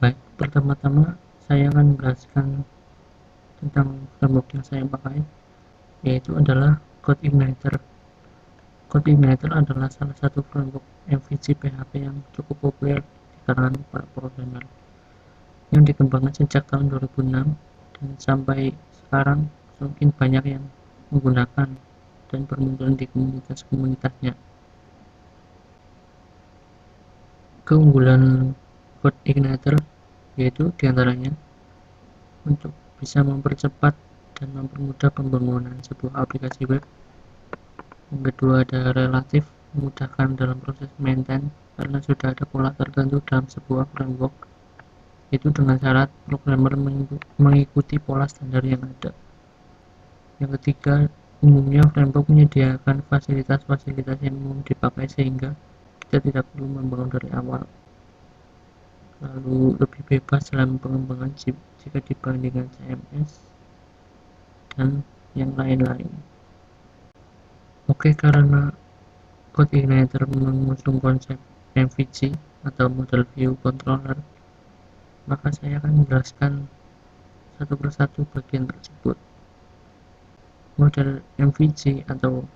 Baik, pertama-tama saya akan menjelaskan tentang framework yang saya pakai, yaitu adalah CodeIgniter. CodeIgniter adalah salah satu framework MVC PHP yang cukup populer di kalangan para programmer, yang dikembangkan sejak tahun 2006 dan sampai sekarang semakin banyak yang menggunakan dan bermunculan di komunitas-komunitasnya. Keunggulan CodeIgniter yaitu diantaranya untuk bisa mempercepat dan mempermudah pembangunan sebuah aplikasi web. Yang kedua, ada relatif memudahkan dalam proses maintain karena sudah ada pola tertentu dalam sebuah framework, itu dengan syarat programmer mengikuti pola standar yang ada. Yang ketiga, umumnya framework menyediakan fasilitas-fasilitas yang umum dipakai sehingga kita tidak perlu membangun dari awal. Lalu lebih bebas dalam pengembangan jika dibandingkan CMS dan yang lain-lain. Oke, karena CodeIgniter mengusung konsep MVC atau Model View Controller, maka saya akan menjelaskan satu persatu bagian tersebut. Model MVC atau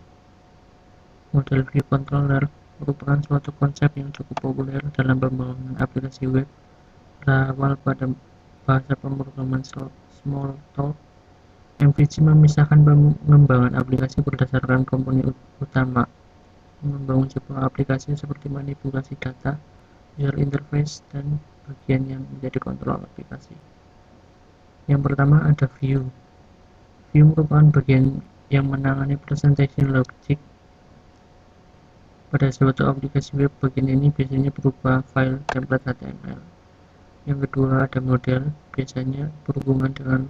Model View Controller merupakan suatu konsep yang cukup populer dalam pembangunan aplikasi web berawal pada bahasa pemrograman Smalltalk. MVC memisahkan pengembangan aplikasi berdasarkan komponen utama, membangun sebuah aplikasi seperti manipulasi data, user interface, dan bagian yang menjadi kontrol aplikasi. Yang pertama ada view. View merupakan bagian yang menangani presentation logic pada suatu aplikasi web. Bagian ini biasanya berupa file template HTML. Yang kedua ada model, biasanya berhubungan dengan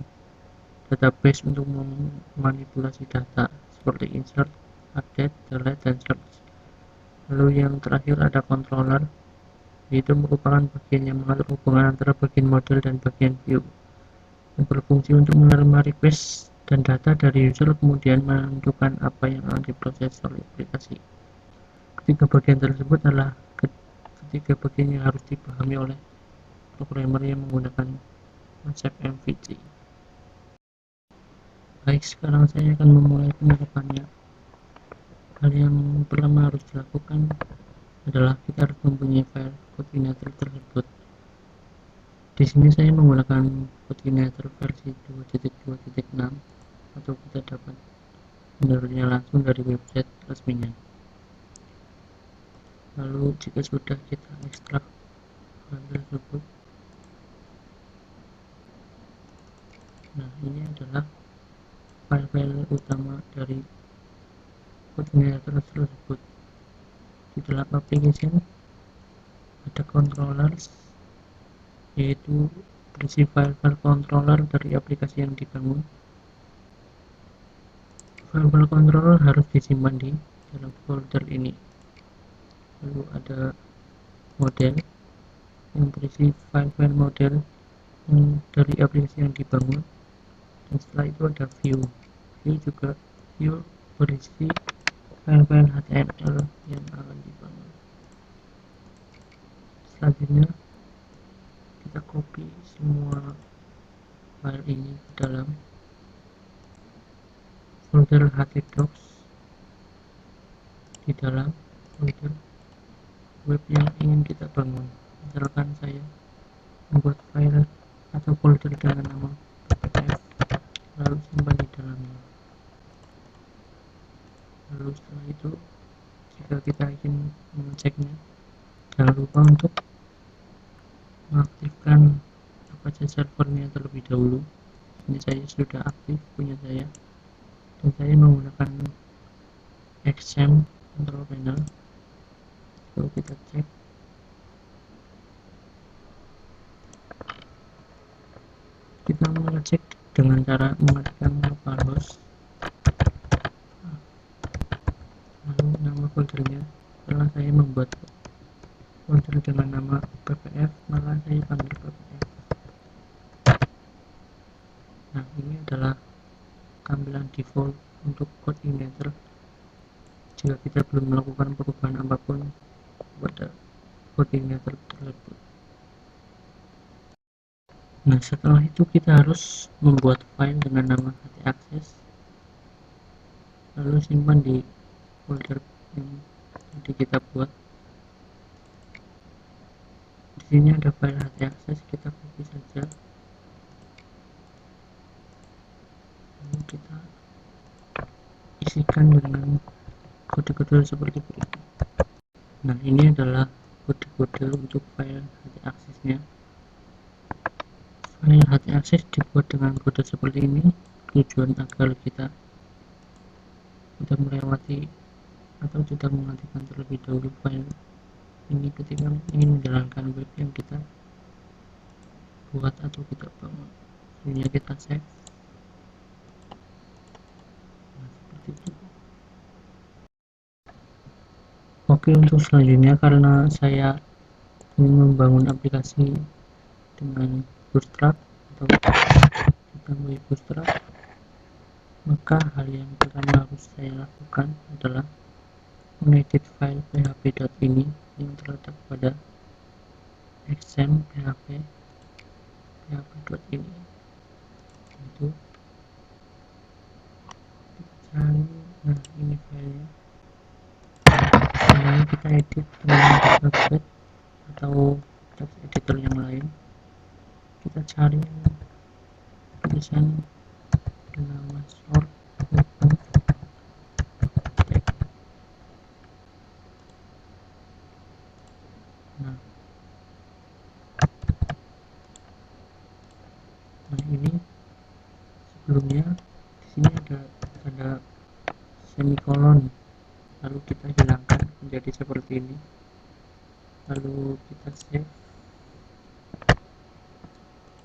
database untuk memanipulasi data seperti insert, update, delete, dan search. Lalu yang terakhir ada controller, yaitu merupakan bagian yang mengatur hubungan antara bagian model dan bagian view, yang berfungsi untuk menerima request dan data dari user kemudian menentukan apa yang akan diproses oleh aplikasi. Ketiga bagian tersebut adalah ketiga bagian yang harus dipahami oleh programmer yang menggunakan konsep MVC. Baik, sekarang saya akan memulai penerapannya. Hal yang pertama harus dilakukan adalah kita harus mempunyai file CodeIgniter tersebut. Di sini saya menggunakan CodeIgniter versi 2.2.6 atau kita dapat mendownloadnya langsung dari website resminya. Lalu jika sudah kita ekstrak file tersebut, nah ini adalah file-file utama dari CodeIgniter tersebut. Di dalam application ada controllers, yaitu berisi file-file controller dari aplikasi yang dibangun. File-file controller harus disimpan di dalam folder ini. Lalu ada model yang berisi file-file model dari aplikasi yang dibangun, dan setelah itu ada view berisi file-file HTML yang akan dibangun. Selanjutnya kita copy semua file ini ke dalam folder htdocs di dalam folder web yang ingin kita bangun. Misalkan saya membuat file atau folder dengan nama ppf, lalu simpan di dalamnya. Lalu setelah itu, jika kita ingin mengeceknya, jangan lupa untuk mengaktifkan Apache servernya terlebih dahulu. Ini saya sudah aktif punya saya, dan saya menggunakan XAMPP control panel. Lalu kita cek, kita mengecek dengan cara mengetikkan localhost, lalu nama foldernya. Setelah saya membuat folder dengan nama ppf, maka saya panggil ppf. Nah, ini adalah tampilan default untuk CodeIgniter jika kita belum melakukan perubahan apapun pada CodeIgniter tersebut. Nah, setelah itu kita harus membuat file dengan nama htaccess, lalu simpan di folder yang tadi kita buat. Di sini ada file htaccess, kita copy saja, lalu kita isikan dengan kode-kode seperti berikut. Nah, ini adalah kode-kode untuk file htaccess-nya. File htaccess dibuat dengan kode seperti ini, tujuan agar kita tidak melewati atau tidak menghentikan terlebih dahulu file ini ketika ingin menjalankan web yang kita buat atau kita bangun. Selanjutnya kita save. Nah, seperti itu. Oke, untuk selanjutnya karena saya ingin membangun aplikasi dengan Bootstrap atau ditambah Bootstrap, maka hal yang pertama harus saya lakukan adalah mengedit file php.ini yang terletak pada exam php.ini. Itu cari, nah ini filenya. Kemudian kita edit dengan Notepad atau text editor yang lain. Kita cari tulisan nama short open text. Nah, ini sebelumnya di sini ada tanda semikolon, lalu kita hilangkan menjadi seperti ini, lalu kita save.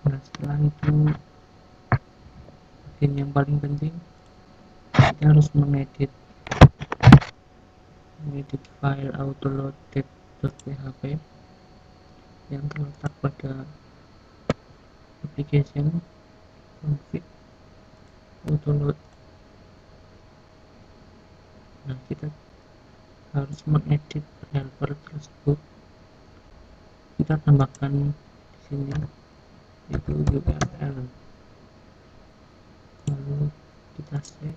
Nah, setelah itu bagian yang paling penting, kita harus mengedit file autoloaded.php yang terletak pada application config autoload. Nah, kita harus mengedit helper tersebut. Kita tambahkan di sini itu URL, lalu kita save.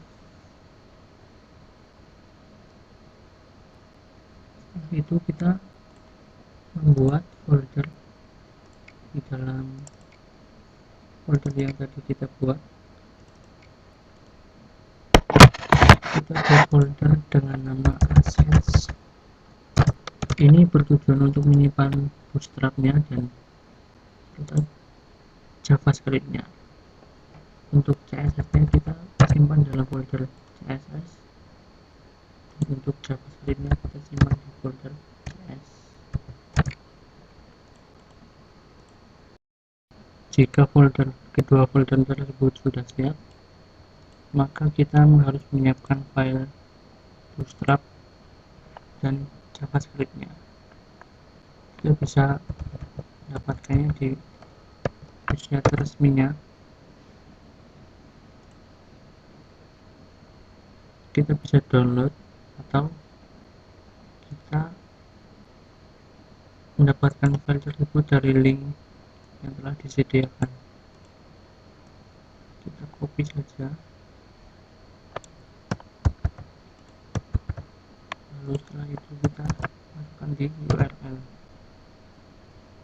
Setelah itu kita membuat folder di dalam folder yang tadi kita buat. Kita buat folder dengan nama assets. Ini bertujuan untuk menyimpan bootstrapnya dan javascriptnya. Untuk CSS nya kita simpan dalam folder CSS, dan untuk javascriptnya kita simpan di folder CS. Jika kedua folder tersebut sudah siap, maka kita harus menyiapkan file bootstrap dan javascriptnya. Kita bisa dapatkannya di website resminya. Kita bisa download atau kita mendapatkan file tersebut dari link yang telah disediakan. Kita copy saja, lalu setelah itu kita masukkan di URL.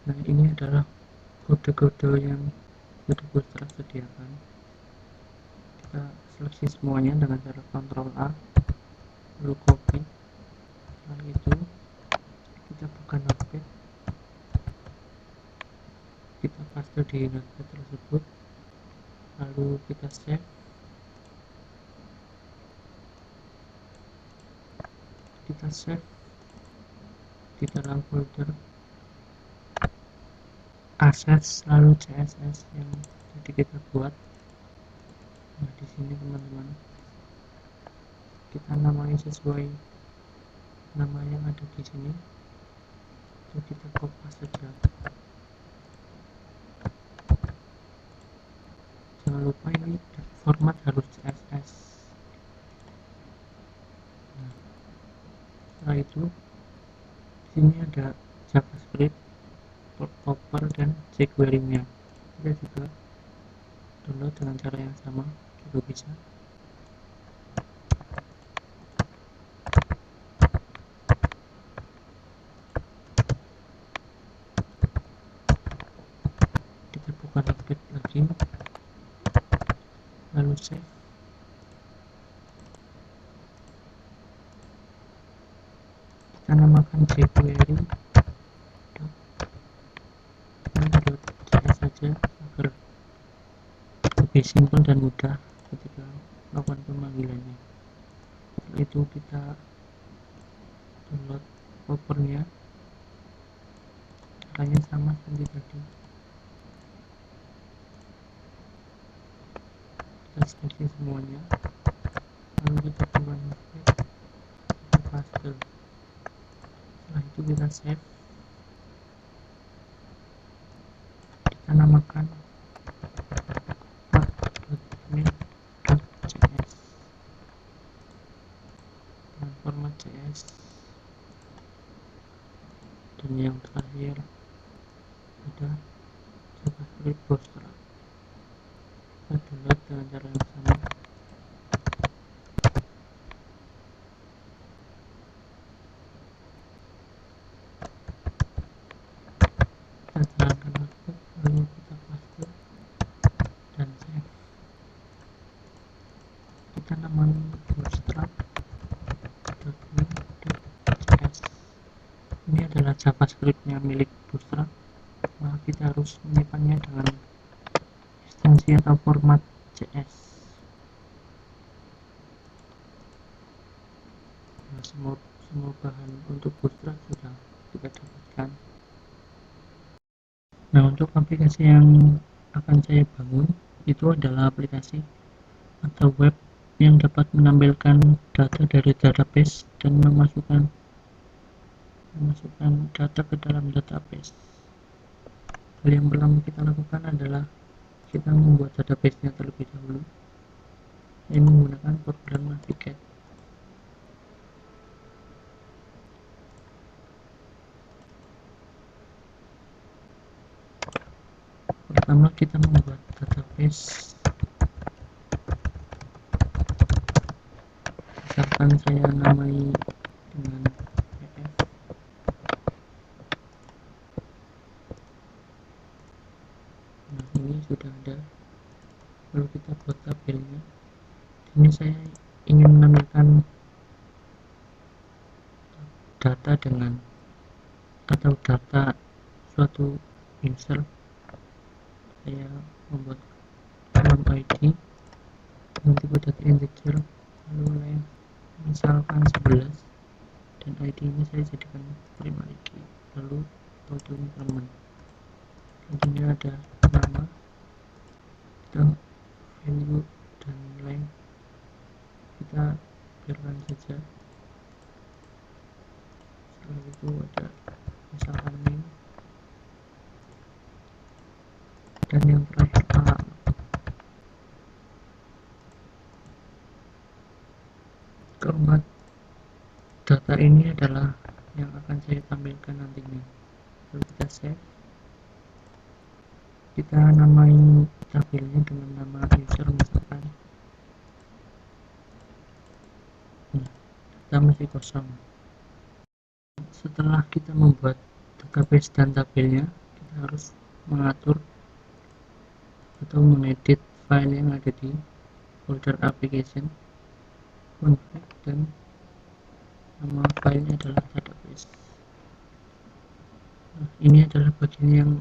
Nah, ini adalah kode-kode yang sudah Bootstrap sediakan. Kita seleksi semuanya dengan cara Ctrl A, lalu copy. Setelah itu kita buka Notepad, kita paste di Notepad tersebut, lalu kita save. Kita save di dalam folder assets lalu CSS yang tadi kita buat. Nah, di sini teman-teman kita namai sesuai nama yang ada di sini, jadi kita copy saja. Jangan lupa ini format harus CSS. Nah, setelah itu di sini ada JavaScript, popper dan jQuery-nya. kita juga download dengan cara yang sama juga bisa. Kita buka Notepad lagi, lalu save. Kita namakan jQuery.js saja agar lebih simpel dan mudah ketika melakukan pemanggilannya. Setelah itu kita download covernya, caranya sama seperti tadi. Kita seleksi semuanya, lalu kita buka Notepad, kita paste. Setelah itu kita save, kita namakan format.main.js dengan format JS. Dan yang terakhir ada JavaScript Bootstrap. Kita download dengan cara yang sama. Kita jalankan Notepad, lalu kita paste dan save. Kita namai bootstrap.main.js. Ini adalah JavaScript-nya milik Bootstrap, maka kita harus menyimpannya dengan ekstensi atau format JS. Nah, semua bahan untuk Bootstrap sudah kita dapatkan. Nah, untuk aplikasi yang akan saya bangun itu adalah aplikasi atau web yang dapat menampilkan data dari database dan memasukkan data ke dalam database. Hal yang pertama kita lakukan adalah kita membuat database-nya terlebih dahulu, ini menggunakan program Navigate. Pertama kita membuat database, misalkan saya namai dengan PF. Nah, ini sudah ada, lalu kita buat tabelnya. Ini saya ingin menampilkan data dengan atau data suatu user. Saya membuat column ID dengan tipe data integer, lalu length misalkan 11, dan ID ini saya jadikan primary key, lalu auto increment. Selanjutnya ada nama, kita value dan length kita biarkan saja. Setelah itu ada misalkan name, dan yang terakhir alamat. Keempat, data ini adalah yang akan saya tampilkan nantinya. Lalu kita save, kita namai tabelnya dengan nama user misalkan. Nah, data masih kosong. Setelah kita membuat database dan tabelnya, kita harus mengatur atau mengedit file yang ada di folder application, config, dan nama filenya adalah database. Nah, ini adalah bagian yang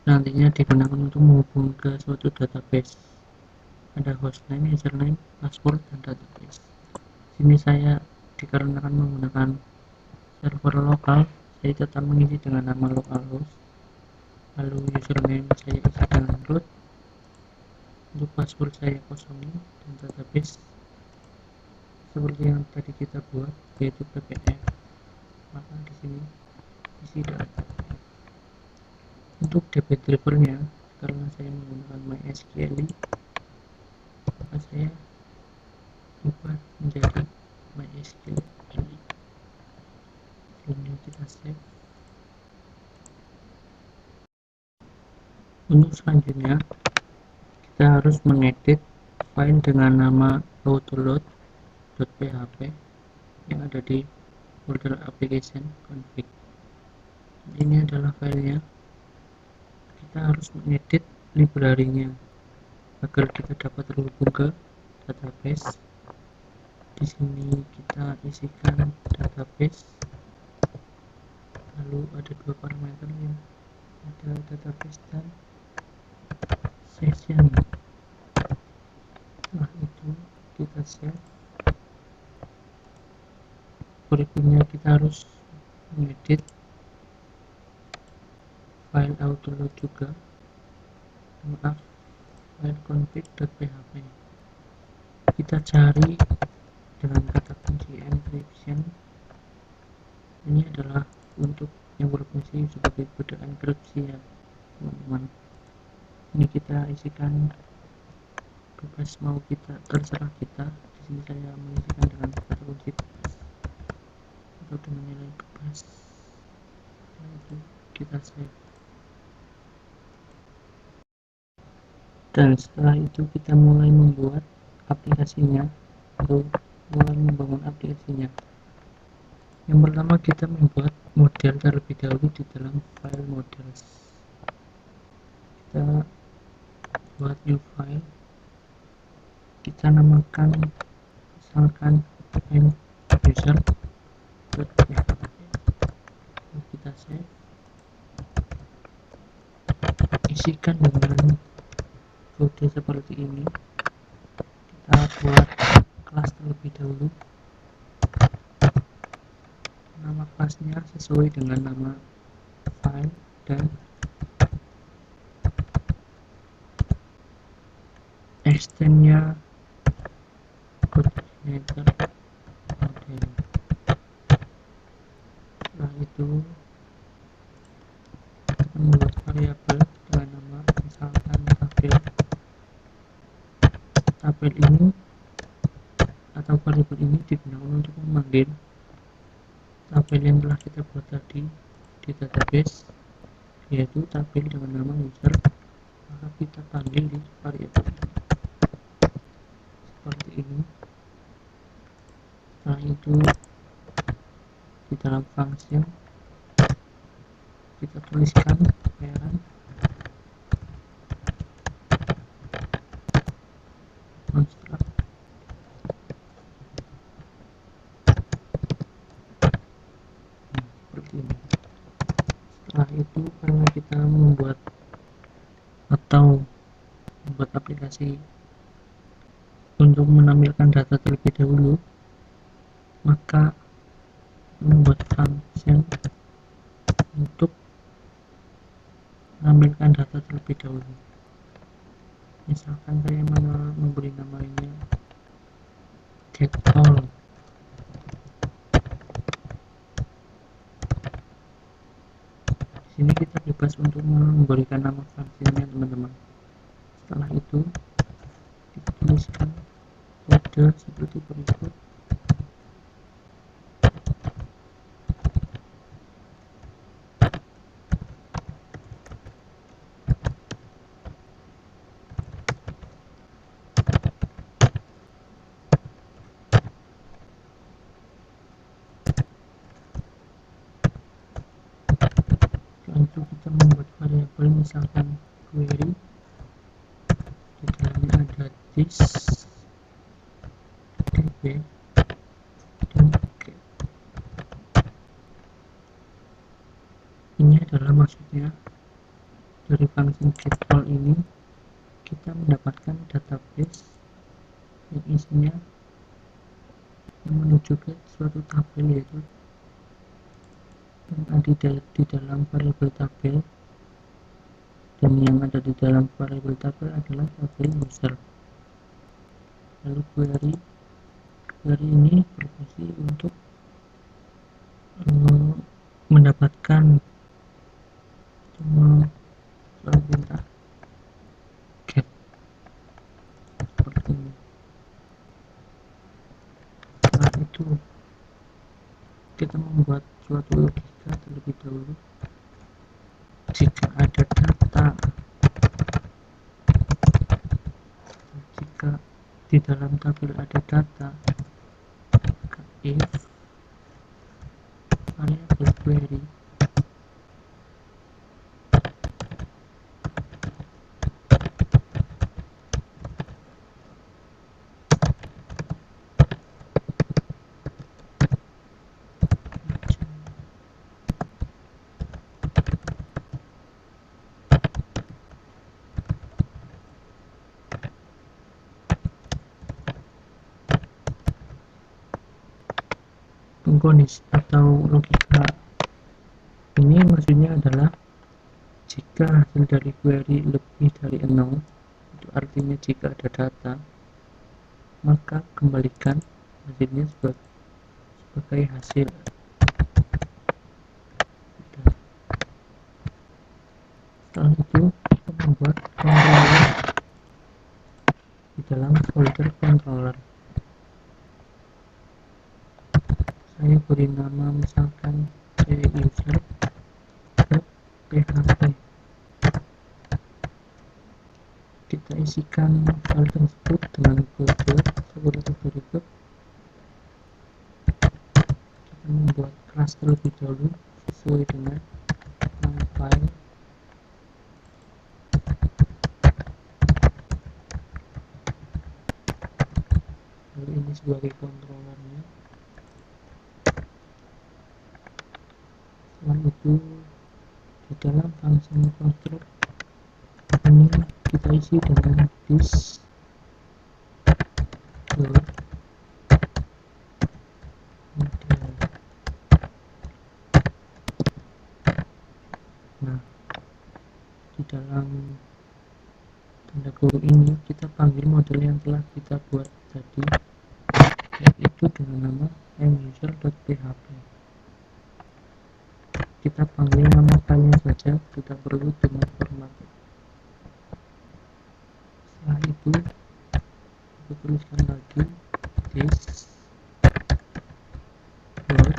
nantinya digunakan untuk menghubung ke suatu database. Ada hostname, username, password, dan database. Sini saya dikarenakan menggunakan server lokal, saya tetap mengisi dengan nama localhost. Lalu username saya isi dengan root. Untuk password saya kosongin, dan database seperti yang tadi kita buat, yaitu ppf. Maka di sini isi dengan ppf. Untuk DB drivernya, karena saya menggunakan MySQL, maka saya ubah menjadi MySQL. Sebelumnya kita save. Untuk selanjutnya kita harus mengedit file dengan nama autoload.php yang ada di folder application config. Ini adalah filenya. Kita harus mengedit library-nya agar kita dapat terhubung ke database. Di sini kita isikan database, lalu ada dua parameter ya, ada database dan session. Setelah itu kita save. Berikutnya kita harus mengedit file autoload juga, file config.php. Kita cari dengan kata kunci encryption. Ini adalah untuk yang berfungsi sebagai kode enkripsi ya teman-teman. Ini kita isikan bebas, mau kita terserah kita. Di sini saya mengisikan dengan kata kunci bebas atau dengan nilai bebas. Setelah itu kita save. Dan setelah itu kita mulai membuat aplikasinya atau mulai membangun aplikasinya. Yang pertama kita membuat model terlebih dahulu di dalam file models. Kita buat new file, kita namakan misalkan end user, kita save, isikan dengan kode seperti ini. Kita buat kelas terlebih dahulu, nama kelasnya sesuai dengan nama file dan extendnya coordinator model. Setelah itu kita membuat variabel dengan nama misalkan tabel ini atau variabel ini digunakan untuk memanggil tabel yang telah kita buat tadi di database, yaitu tabel dengan nama user, maka kita panggil di variabel ini seperti ini. Setelah itu di dalam function kita tuliskan parent construct seperti ini. Setelah itu karena kita membuat aplikasi untuk menampilkan data terlebih dahulu, maka membuat function untuk menampilkan data terlebih dahulu. Misalkan saya memberi namanya get all. Di sini kita bebas untuk memberikan nama fungsinya teman-teman. Setelah itu kita tuliskan kode seperti berikut. Setelah itu kita membuat variabel misalkan query, di dalamnya ada this, db, dan get. Ini adalah maksudnya dari fungsi get all ini kita mendapatkan database yang isinya menuju ke suatu tabel, yaitu yang ada di dalam variabel tabel, dan yang ada di dalam variabel tabel adalah tabel user. Lalu query ini berfungsi untuk mendapatkan soal perintah get seperti ini. Setelah itu kita membuat suatu logika terlebih dahulu. Jika ada data di dalam tabel ada data, maka if variable query kondisi atau logika ini maksudnya adalah jika hasil dari query lebih dari 0, itu artinya jika ada data, maka kembalikan hasilnya sebagai hasil. Setelah itu kita membuat controller di dalam folder controller. Saya beri nama misalkan user.php. Kita isikan file tersebut dengan kode seperti berikut. Kita membuat kelas terlebih dahulu sesuai dengan nama file. Lalu ini sebagai controllernya. Setelah itu di dalam function construct ini kita isi dengan this model. Nah, di dalam tanda kurung ini kita panggil model yang telah kita buat tadi, yaitu dengan nama muser.php. Kita panggil nama filenya saja, tidak perlu dengan format. Setelah itu kita tuliskan lagi this word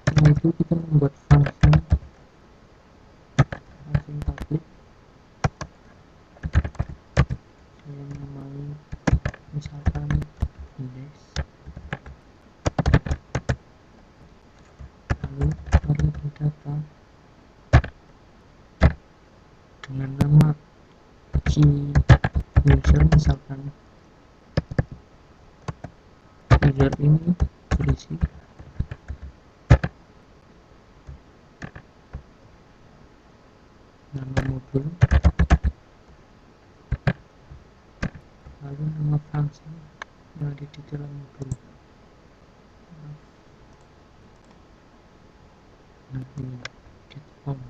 setelah itu kita membuat function public. Saya namai misalkan index, lalu variable data dengan nama key user, misalkan user ini berisi nama modul, lalu nama function yang ada di dalam modul. Nah, ini get on.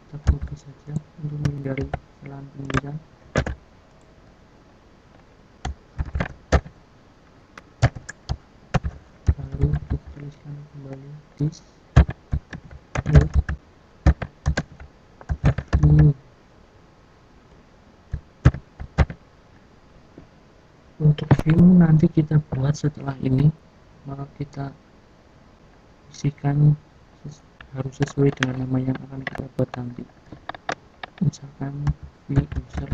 Kita copy saja untuk menghindari kesalahan penulisan. Lalu kita tuliskan kembali this word view. Untuk view nanti kita buat setelah ini, maka kita isikan harus sesuai dengan nama yang akan kita buat nanti. Misalkan view user,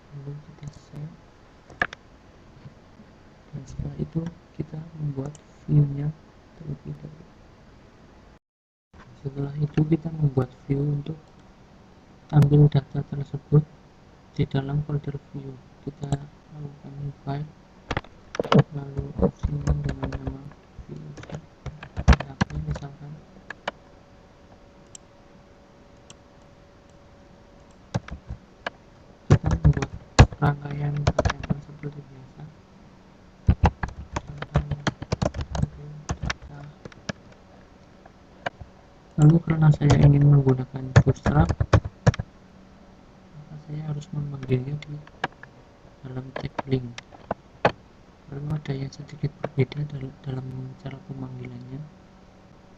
lalu kita save, dan setelah itu kita membuat view-nya terlebih dahulu. Setelah itu kita membuat view untuk tampil data tersebut di dalam folder view. Kita lakukan new file, lalu simpan dengan nama view.php misalkan. Kita membuat rangkaian HTML seperti biasa. Lalu karena saya ingin menggunakan bootstrap, maka saya harus memanggilnya di dalam tag link. Lalu ada yang sedikit berbeda dalam cara pemanggilannya.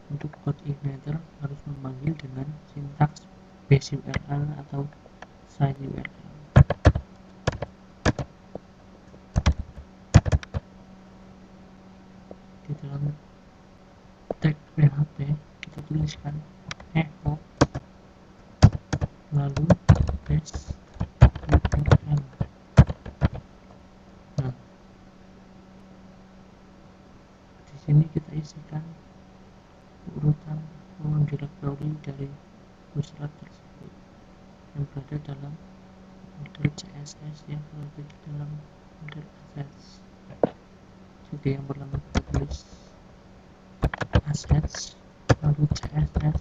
Untuk code igniter harus memanggil dengan sintaks base URL atau site URL. Di dalam tag PHP kita tuliskan echo lalu base URL. Nah, di sini kita isikan urutan direktori dari bootstrap tersebut yang berada dalam model CSS yang berada di dalam model assets. Jadi yang pertama kita tulis assets lalu CSS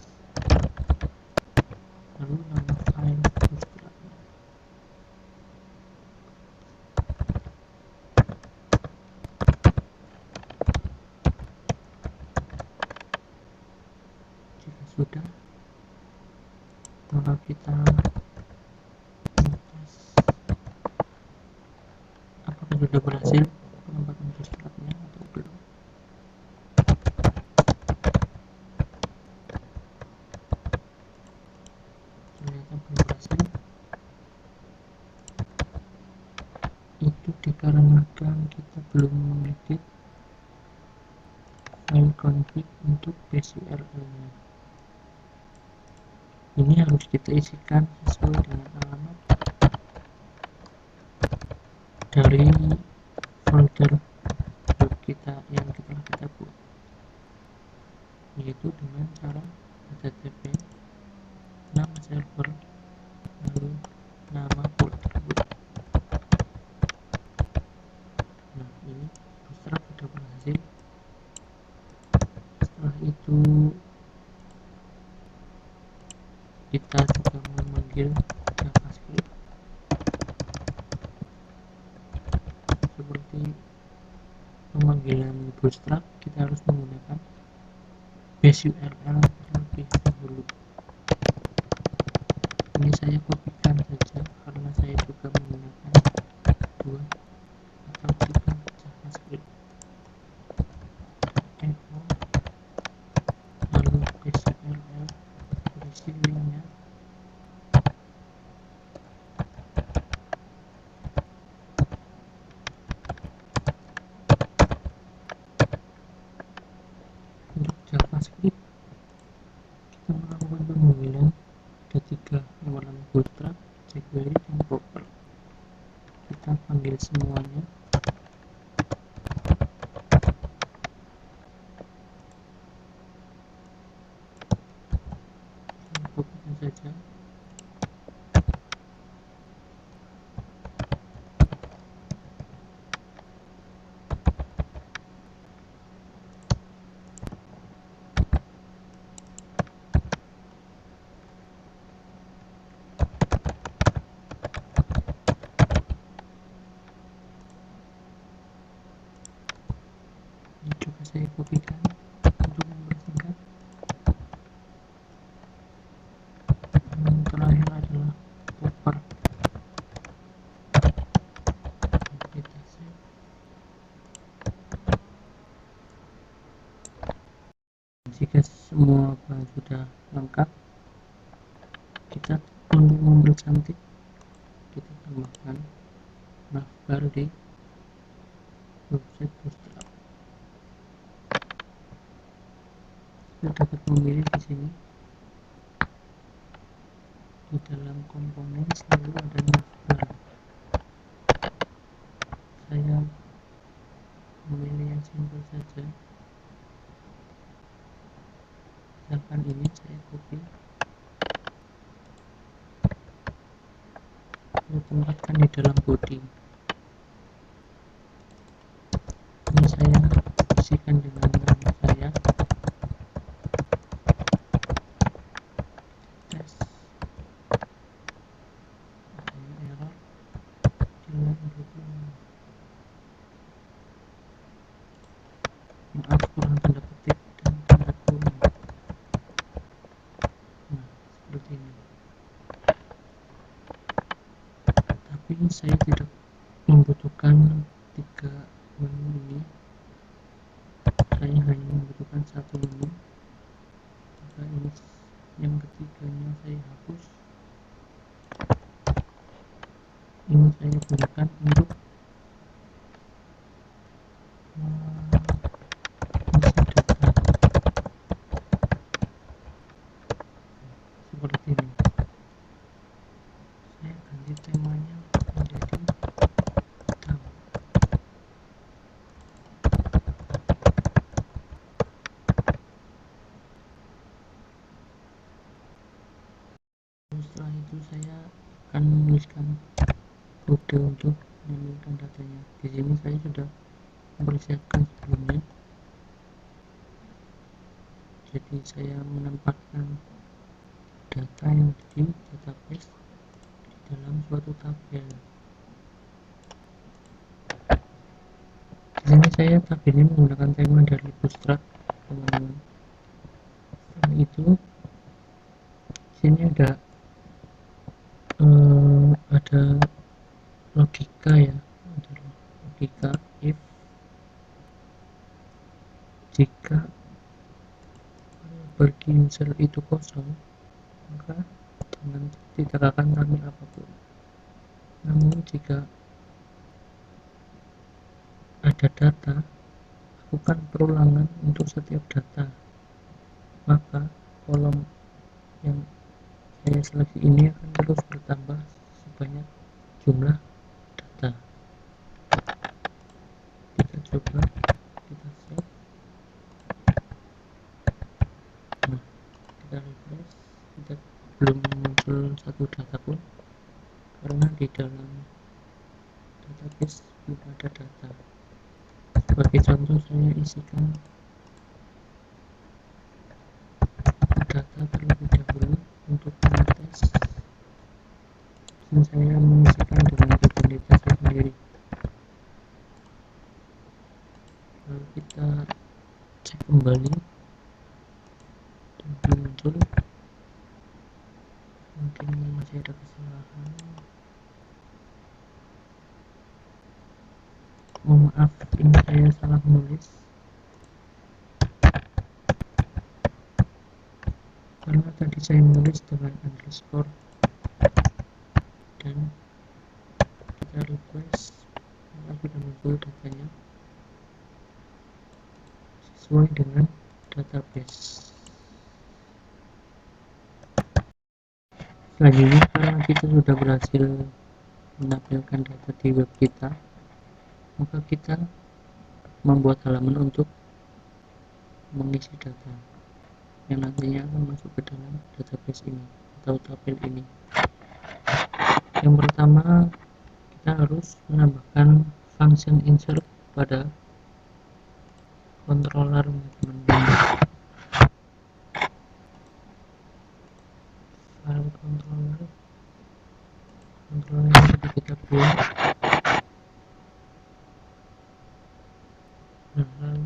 lalu nama file bootstrapnya. Jika sudah, maka kita tes apakah sudah berhasil penempatan bootstrapnya atau belum. Ternyata belum berhasil. Itu dikarenakan kita belum mengedit file config untuk base URL-nya. Ini harus kita isikan sesuai dengan alamat dari folder web kita yang telah kita buat, yaitu dengan cara http nama server lalu nama folder web. Nah, ini bootstrap sudah berhasil. Setelah itu kita juga memanggil JavaScript seperti pemanggilan bootstrap. Kita harus menggunakan base URL terlebih dahulu. Ini saya kopikan saja karena saya juga menggunakan 2 atau 3 JavaScript. Echo lalu base URL berisi linknya. Untuk JavaScript kita melakukan pemanggilan ada 3, yang pertama bootstrap, jQuery, dan Popper. Kita panggil semuanya. Kopikan saja. Ini juga saya kopikan untuk mempersingkat. Yang terakhir adalah Popper. Kita save. Jika semua bahan sudah lengkap, kita untuk mempercantik kita tambahkan navbar di website bootstrap. Kita dapat memilih di sini di dalam komponen selalu ada navbar. Saya memilih yang simpel saja. Misalkan ini saya copy, saya tempatkan di dalam body. Ini saya isikan dengan nama saya, tes, ada error, delete dokumen. Maaf kurang tanda petik dan tanda kurung. Nah, seperti ini. Tapi saya tidak membutuhkan 3 menu ini. Saya hanya membutuhkan 1 menu, maka ini yang ketiganya saya hapus. Ini saya gunakan untuk seperti ini. Saya ganti temanya menjadi hitam. Setelah itu saya akan menuliskan kode untuk menampilkan datanya. Di sini saya sudah mempersiapkan sebelumnya. Jadi saya menempatkan data yang ada di database di dalam suatu tabel. Di sini saya tabelnya menggunakan tema dari Bootstrap, teman-teman. Setelah itu, di sini ada logika ya, ada logika if jika variabel user itu kosong, maka tidak akan tampil apapun. Namun jika ada data, lakukan perulangan untuk setiap data, maka kolom yang saya seleksi ini akan terus bertambah sebanyak jumlah data. Kita coba, kita save. Nah, kita refresh, kita belum muncul satu data pun karena di dalam database belum ada data. Sebagai contoh, saya isikan data terlebih dahulu untuk mengetes. Dan saya mengisikan dengan identitas saya sendiri. Lalu kita cek kembali dan belum muncul. Mungkin masih ada kesalahan. Mohon maaf, ini saya salah menulis karena tadi saya menulis dengan underscore dan kita request, maka sudah muncul datanya sesuai dengan database. Selanjutnya, karena kita sudah berhasil menampilkan data di web kita, maka kita membuat halaman untuk mengisi data yang nantinya akan masuk ke dalam database ini atau tabel ini. Yang pertama, kita harus menambahkan function insert pada controller, teman-teman. File controller yang sudah kita buat. Nah, lalu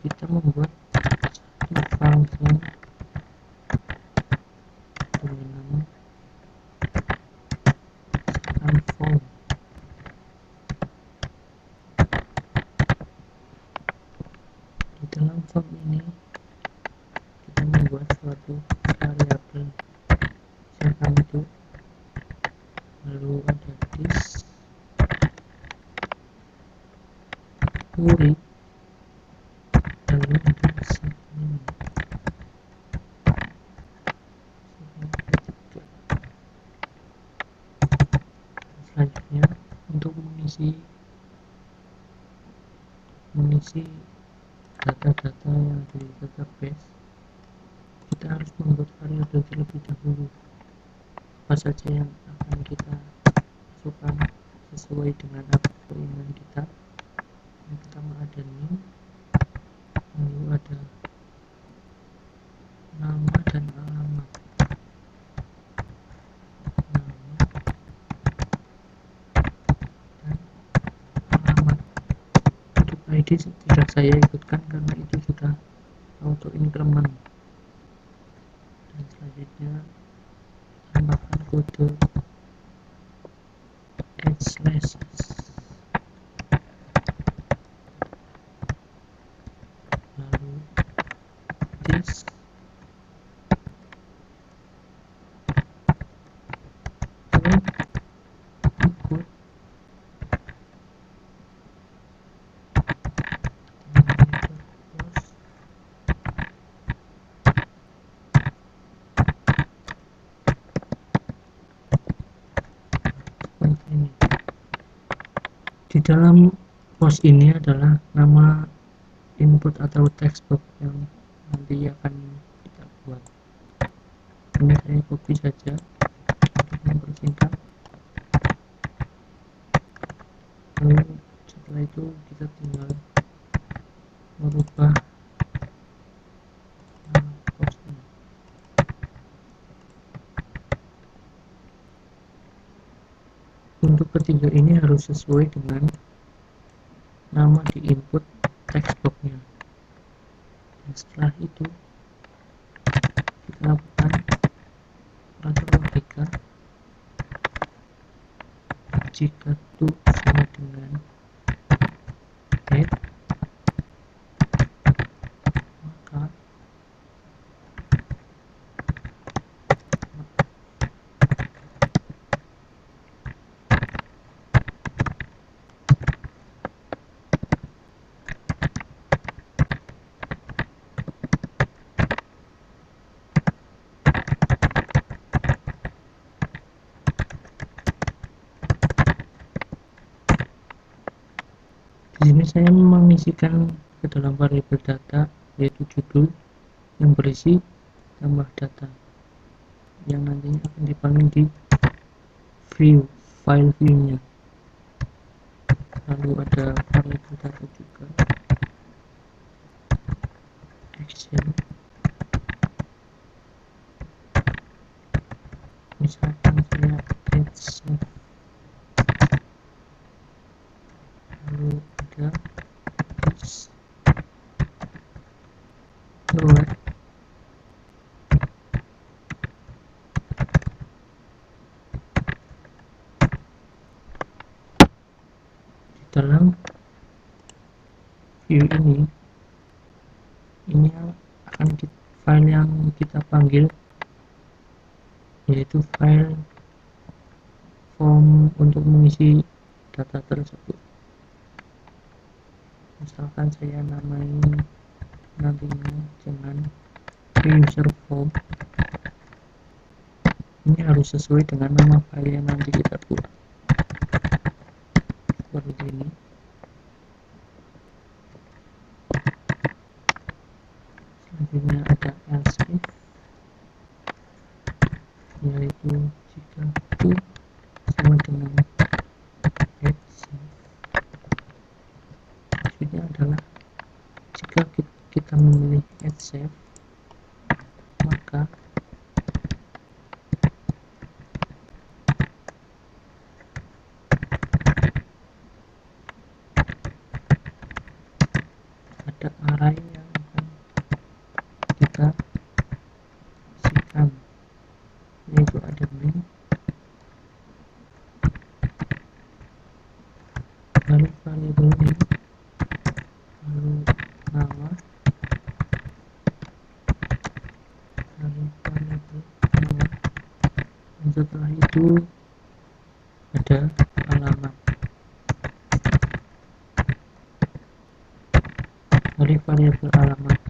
kita membuat satu function dengan nama transform. Di dalam form ini kita membuat suatu variabel, misalkan itu, lalu ada this query, lalu ada segment. Selanjutnya, untuk mengisi data-data yang ada di database, kita harus membuat variabel terlebih dahulu. Apa saja yang akan kita masukkan sesuai dengan keinginan kita. Yang pertama ada name, lalu ada nama dan alamat. Nama dan alamat. Untuk ID tidak saya ikutkan karena itu sudah auto increment. Dan selanjutnya tambahkan kode /s, lalu dalam post ini adalah nama input atau textbox yang nanti akan kita buat. Ini saya copy saja untuk mempersingkat. Lalu setelah itu kita tinggal merubah postnya. Untuk ketiga ini harus sesuai dengan nama di input textboxnya. Dan setelah itu kita lakukan operator logika jika itu sama dengan head, maka di sini saya mengisikan ke dalam variabel data yaitu judul yang berisi tambah data yang nantinya akan dipanggil di view, file view-nya. Lalu ada variabel data juga, action, misalkan saya add save. Lalu ada this lower, di dalam view ini akan file yang kita panggil yaitu file form untuk mengisi data tersebut. Misalkan saya namai nantinya dengan user form. Ini harus sesuai dengan nama file yang nanti kita buat seperti ini. Selanjutnya ada else if, yaitu jika itu sama dengan add save. Maksudnya adalah jika kita memilih add save, maka ada array yang akan kita isikan, yaitu ada main, lalu variabel name, lalu nama, lalu variabel nama, dan setelah itu ada alamat. Dari variabel alamat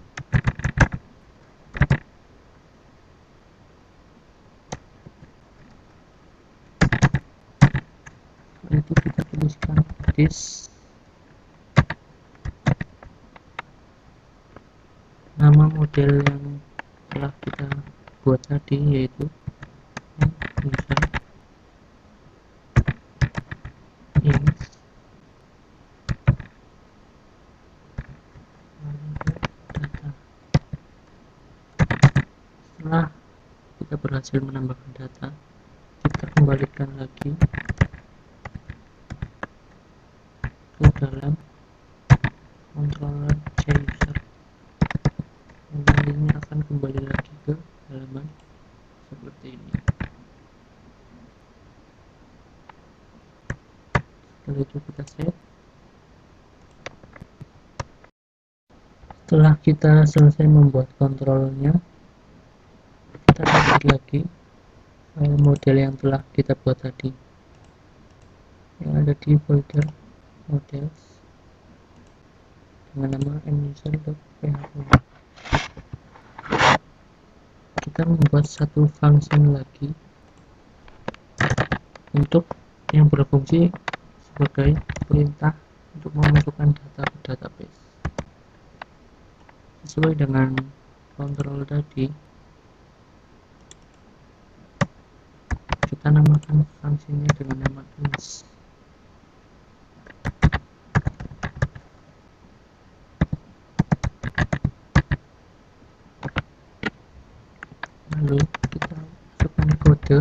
itu kita tuliskan this, nama model yang telah kita buat tadi yaitu user ins data. Setelah kita berhasil menambahkan data, kita kembalikan lagi ke dalam controller JUser. Nantinya akan kembali lagi ke halaman seperti ini. Setelah itu kita save. Setelah kita selesai membuat kontrolnya, kita lihat lagi file model yang telah kita buat tadi yang ada di folder models dengan nama muser.php. Kita membuat satu function lagi untuk yang berfungsi sebagai perintah untuk memasukkan data ke database. Sesuai dengan kontrol tadi, kita namakan fungsinya dengan nama ins. Lalu kita masukkan kode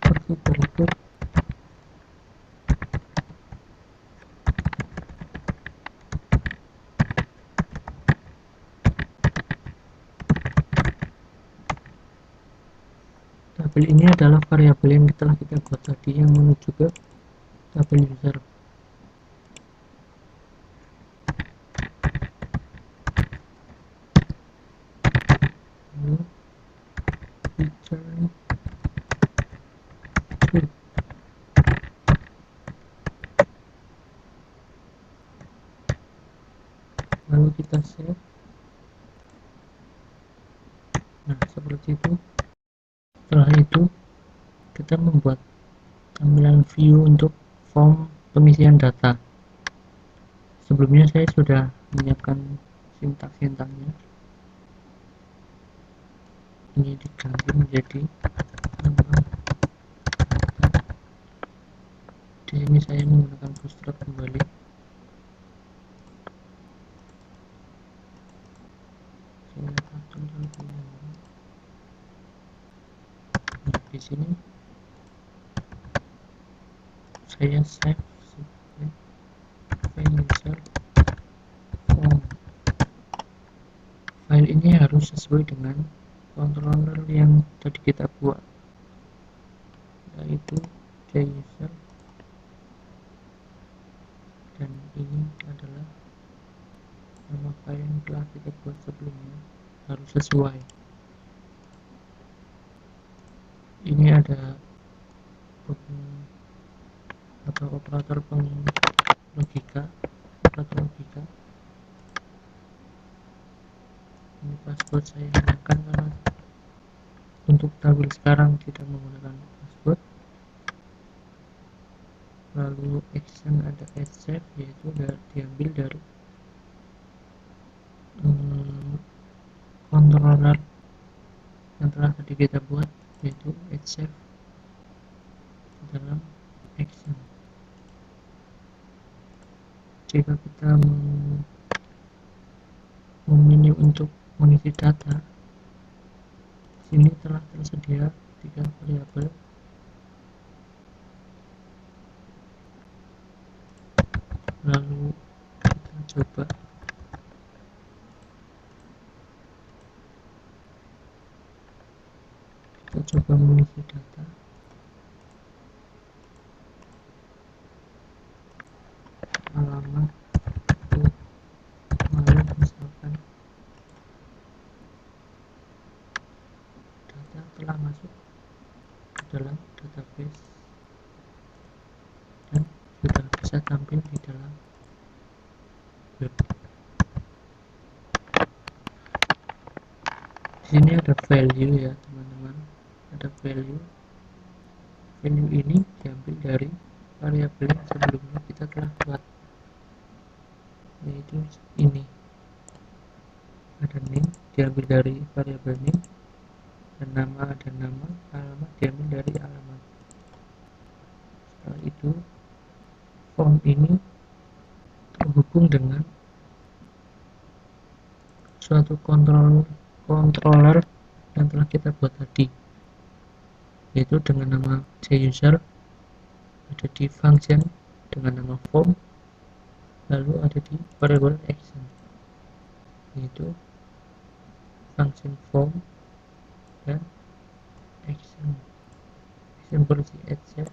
seperti berikut. Tabel ini adalah variabel yang telah kita buat tadi yang menuju ke tabel user. Lalu return to. Lalu kita save. Nah, seperti itu. Setelah itu kita membuat tampilan view untuk form pengisian data. Sebelumnya saya sudah menyiapkan sintaks-sintaknya. Ini diganti menjadi nama data. Di sini saya menggunakan bootstrap kembali. Saya atur terlebih dahulu. Nah, di sini saya save sebagai file user form. File ini harus sesuai dengan controller yang tadi kita buat, yaitu user, dan ini adalah nama file yang telah kita buat sebelumnya, harus sesuai. Ini ada atau operator logika. Ini password saya gunakan karena untuk tabel sekarang tidak menggunakan password. Lalu action ada save, yaitu diambil dari controller yang telah tadi kita buat, yaitu save dalam action. Jika kita memilih untuk mengisi data, sini telah tersedia 3 variabel. Lalu kita coba mengisi data. Alamat itu lalu misalkan data telah masuk ke dalam database dan sudah bisa tampil di dalam web. Di sini ada value ya teman-teman, ada value ini diambil dari variabel yang sebelumnya kita telah buat, yaitu ini. Ada name diambil dari variabel name, dan nama ada nama, alamat diambil dari alamat. Setelah itu form ini terhubung dengan suatu controller yang telah kita buat tadi, yaitu dengan nama user, ada di function dengan nama form, lalu ada di variable action, yaitu function form dan action berisi save,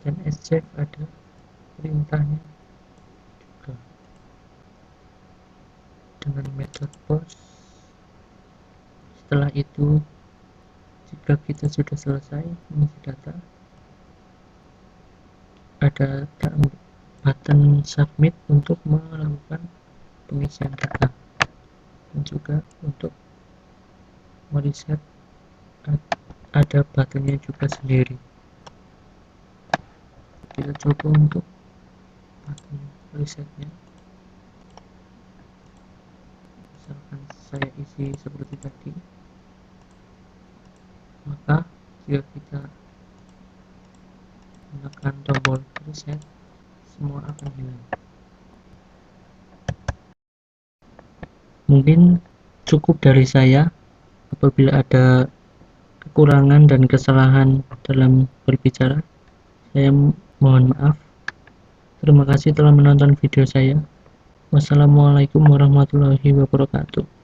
dan save ada perintahnya juga dengan metode post. Setelah itu, jika kita sudah selesai mengisi data, ada button submit untuk melakukan pengisian data, dan juga untuk mereset ada buttonnya juga sendiri. kita coba untuk button resetnya. Misalkan saya isi seperti tadi, maka jika kita menekan tombol reset, semua akan hilang. Mungkin cukup dari saya. Apabila ada kekurangan dan kesalahan dalam berbicara, saya mohon maaf. Terima kasih telah menonton video saya. Wassalamualaikum warahmatullahi wabarakatuh.